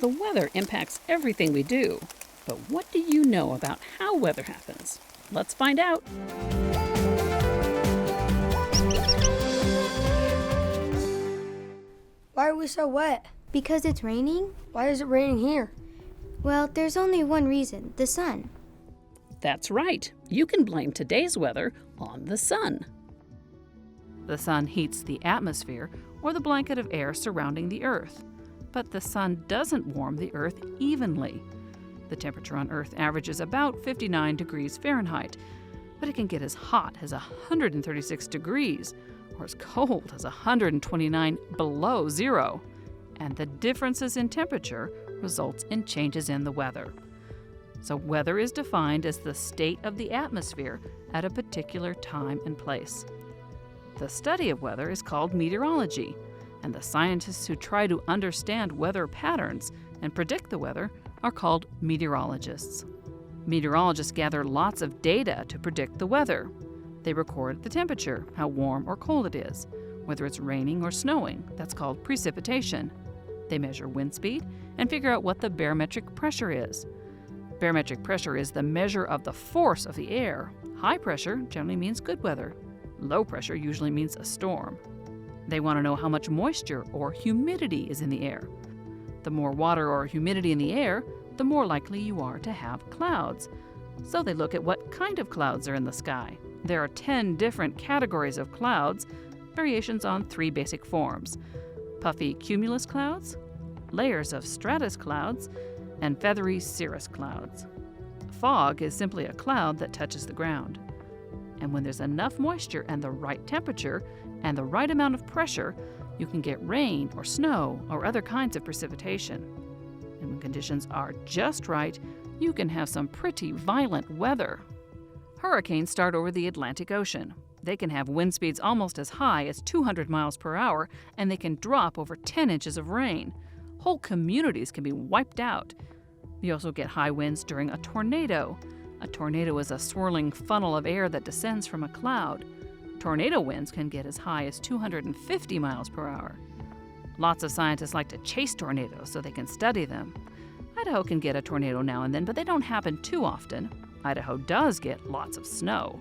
The weather impacts everything we do. But what do you know about how weather happens? Let's find out. Why are we so wet? Because it's raining? Why is it raining here? Well, there's only one reason, the sun. That's right. You can blame today's weather on the sun. The sun heats the atmosphere, or the blanket of air surrounding the Earth. But the sun doesn't warm the Earth evenly. The temperature on Earth averages about 59 degrees Fahrenheit, but it can get as hot as 136 degrees, or as cold as 129 below zero. And the differences in temperature results in changes in the weather. So weather is defined as the state of the atmosphere at a particular time and place. The study of weather is called meteorology, and the scientists who try to understand weather patterns and predict the weather are called meteorologists. Meteorologists gather lots of data to predict the weather. They record the temperature, how warm or cold it is, whether it's raining or snowing, that's called precipitation. They measure wind speed and figure out what the barometric pressure is. Barometric pressure is the measure of the force of the air. High pressure generally means good weather. Low pressure usually means a storm. They want to know how much moisture or humidity is in the air. The more water or humidity in the air, the more likely you are to have clouds. So they look at what kind of clouds are in the sky. There are 10 different categories of clouds, variations on 3 basic forms: puffy cumulus clouds, layers of stratus clouds, and feathery cirrus clouds. Fog is simply a cloud that touches the ground. And when there's enough moisture and the right temperature and the right amount of pressure, you can get rain or snow or other kinds of precipitation. And when conditions are just right, you can have some pretty violent weather. Hurricanes start over the Atlantic Ocean. They can have wind speeds almost as high as 200 miles per hour, and they can drop over 10 inches of rain. Whole communities can be wiped out. You also get high winds during a tornado. A tornado is a swirling funnel of air that descends from a cloud. Tornado winds can get as high as 250 miles per hour. Lots of scientists like to chase tornadoes so they can study them. Idaho can get a tornado now and then, but they don't happen too often. Idaho does get lots of snow.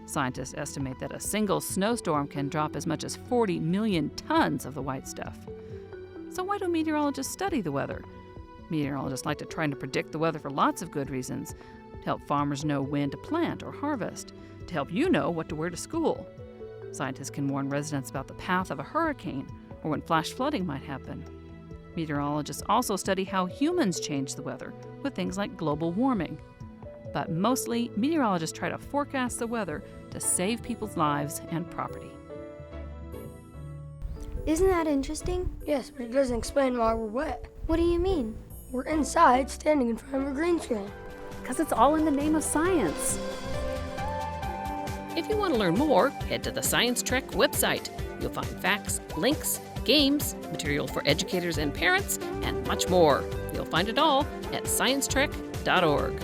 Scientists estimate that a single snowstorm can drop as much as 40 million tons of the white stuff. So why do meteorologists study the weather? Meteorologists like to try to predict the weather for lots of good reasons: to help farmers know when to plant or harvest, to help you know what to wear to school. Scientists can warn residents about the path of a hurricane or when flash flooding might happen. Meteorologists also study how humans change the weather with things like global warming. But mostly, meteorologists try to forecast the weather to save people's lives and property. Isn't that interesting? Yes, but it doesn't explain why we're wet. What do you mean? We're inside, standing in front of a green screen. Because it's all in the name of science. If you want to learn more, head to the Science Trek website. You'll find facts, links, games, material for educators and parents, and much more. You'll find it all at sciencetrek.org.